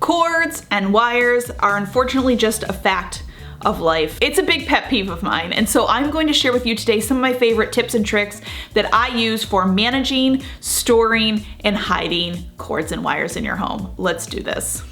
Cords and wires are unfortunately just a fact of life. It's a big pet peeve of mine, and so I'm going to share with you today some of my favorite tips and tricks that I use for managing, storing, and hiding cords and wires in your home. Let's do this.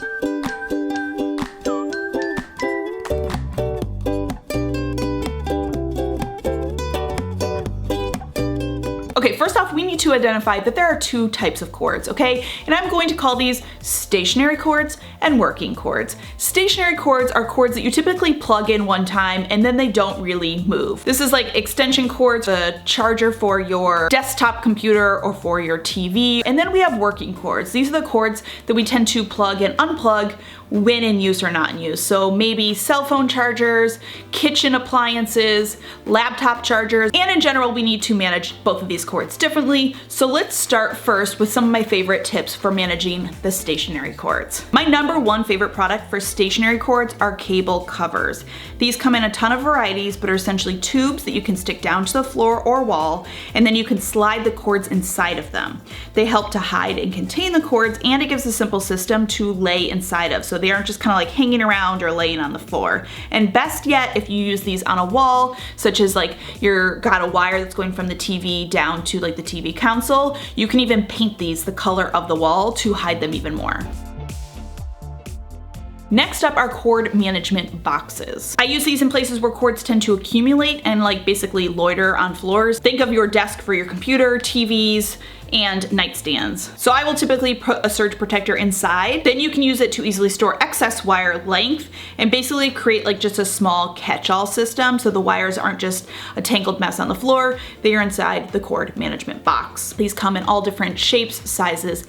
Okay, first off, we need to identify that there are two types of cords, okay? And I'm going to call these stationary cords and working cords. Stationary cords are cords that you typically plug in one time and then they don't really move. This is like extension cords, a charger for your desktop computer or for your TV. And then we have working cords. These are the cords that we tend to plug and unplug when in use or not in use. So maybe cell phone chargers, kitchen appliances, laptop chargers, and in general, we need to manage both of these cords differently. So let's start first with some of my favorite tips for managing the stationary cords. My number one favorite product for stationary cords are cable covers. These come in a ton of varieties, but are essentially tubes that you can stick down to the floor or wall, and then you can slide the cords inside of them. They help to hide and contain the cords, and it gives a simple system to lay inside of, so they aren't just kind of like hanging around or laying on the floor. And best yet, if you use these on a wall, such as like you're got a wire that's going from the TV down to like the TV console, you can even paint these the color of the wall to hide them even more. Next up are cord management boxes. I use these in places where cords tend to accumulate and like basically loiter on floors. Think of your desk for your computer, TVs, and nightstands. So I will typically put a surge protector inside. Then you can use it to easily store excess wire length and basically create like just a small catch-all system so the wires aren't just a tangled mess on the floor. They are inside the cord management box. These come in all different shapes, sizes,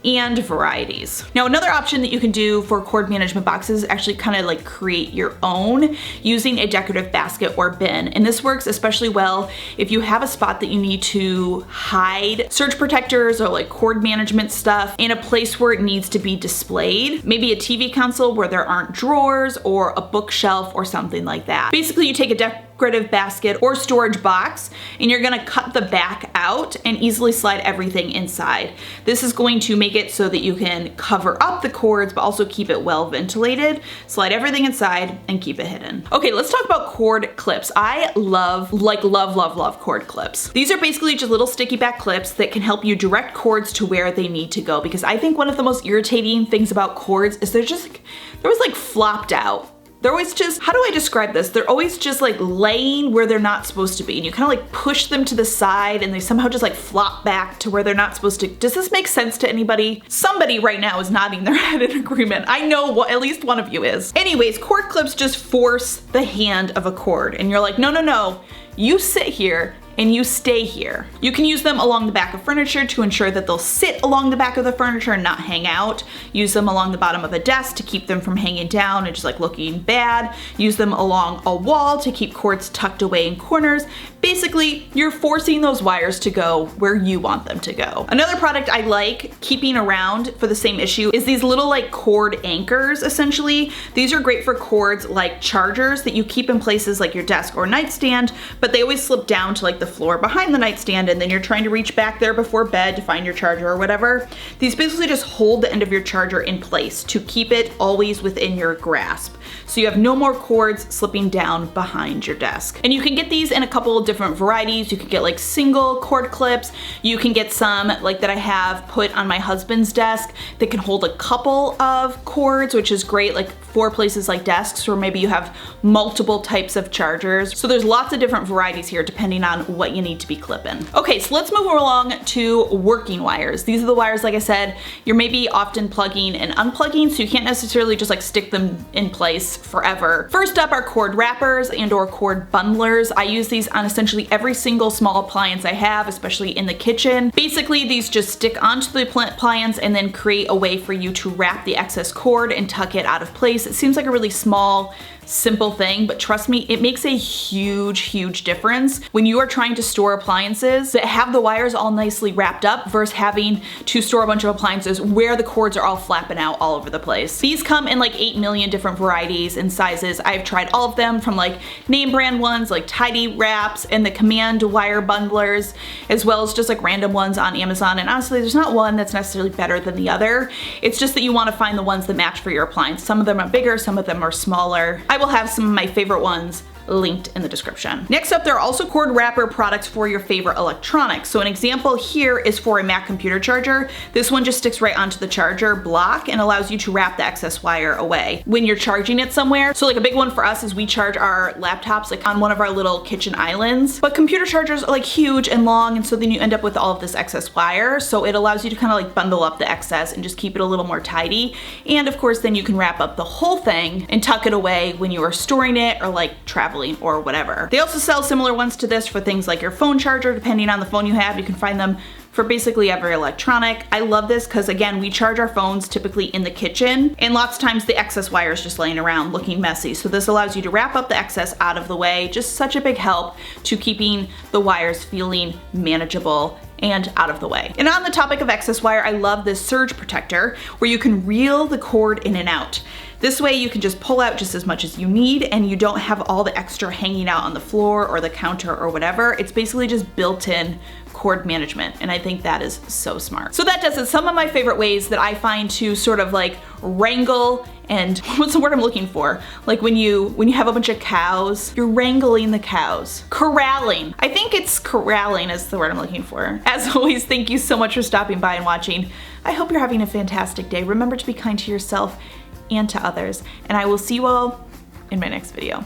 and varieties. Now, another option that you can do for cord management boxes is actually kind of like create your own using a decorative basket or bin. And this works especially well if you have a spot that you need to hide surge protectors or like cord management stuff in a place where it needs to be displayed. Maybe a TV console where there aren't drawers or a bookshelf or something like that. Basically, you take a decorative basket or storage box and you're gonna cut the back out and easily slide everything inside. This is going to make it so that you can cover up the cords but also keep it well ventilated. Slide everything inside and keep it hidden. Okay, let's talk about cord clips. I love cord clips. These are basically just little sticky back clips that can help you direct cords to where they need to go, because I think one of the most irritating things about cords is they're always like flopped out. They're always just, how do I describe this? They're always just like laying where they're not supposed to be. And you kind of like push them to the side and they somehow just like flop back to where they're not supposed to. Does this make sense to anybody? Somebody right now is nodding their head in agreement. I know at least one of you is. Anyways, cord clips just force the hand of a cord. And you're like, no, you sit here and you stay here. You can use them along the back of furniture to ensure that they'll sit along the back of the furniture and not hang out. Use them along the bottom of a desk to keep them from hanging down and just like looking bad. Use them along a wall to keep cords tucked away in corners. Basically, you're forcing those wires to go where you want them to go. Another product I like keeping around for the same issue is these little like cord anchors, essentially. These are great for cords like chargers that you keep in places like your desk or nightstand, but they always slip down to like the floor behind the nightstand and then you're trying to reach back there before bed to find your charger or whatever. These basically just hold the end of your charger in place to keep it always within your grasp, so you have no more cords slipping down behind your desk. And you can get these in a couple of different varieties. You can get like single cord clips. You can get some like that I have put on my husband's desk that can hold a couple of cords, which is great like for places like desks where maybe you have multiple types of chargers. So there's lots of different varieties here depending on what you need to be clipping. Okay, so let's move along to working wires. These are the wires, like I said, you're maybe often plugging and unplugging, so you can't necessarily just like stick them in place forever. First up are cord wrappers and or cord bundlers. I use these on essentially every single small appliance I have, especially in the kitchen. Basically, these just stick onto the appliance and then create a way for you to wrap the excess cord and tuck it out of place. It seems like a really small, simple thing, but trust me, it makes a huge difference when you are trying trying to store appliances that have the wires all nicely wrapped up versus having to store a bunch of appliances where the cords are all flapping out all over the place. These come in like 8 million different varieties and sizes. I've tried all of them, from like name brand ones like Tidy Wraps and the Command wire bundlers, as well as just like random ones on Amazon. And honestly, there's not one that's necessarily better than the other. It's just that you want to find the ones that match for your appliance. Some of them are bigger, some of them are smaller. I will have some of my favorite ones linked in the description. Next up, there are also cord wrapper products for your favorite electronics. So an example here is for a Mac computer charger. This one just sticks right onto the charger block and allows you to wrap the excess wire away when you're charging it somewhere. So like a big one for us is we charge our laptops like on one of our little kitchen islands, but computer chargers are like huge and long, and so then you end up with all of this excess wire. So it allows you to kind of like bundle up the excess and just keep it a little more tidy. And of course, then you can wrap up the whole thing and tuck it away when you are storing it or like traveling or whatever. They also sell similar ones to this for things like your phone charger. Depending on the phone you have, you can find them for basically every electronic. I love this because again, we charge our phones typically in the kitchen, and lots of times the excess wire is just laying around looking messy. So this allows you to wrap up the excess out of the way. Just such a big help to keeping the wires feeling manageable and out of the way. And on the topic of excess wire, I love this surge protector where you can reel the cord in and out. This way you can just pull out just as much as you need and you don't have all the extra hanging out on the floor or the counter or whatever. It's basically just built-in cord management, and I think that is so smart. So that does it. Some of my favorite ways that I find to sort of like wrangle, and what's the word I'm looking for? Like when you have a bunch of cows, you're wrangling the cows. Corralling. I think it's corralling is the word I'm looking for. As always, thank you so much for stopping by and watching. I hope you're having a fantastic day. Remember to be kind to yourself and to others, and I will see you all in my next video.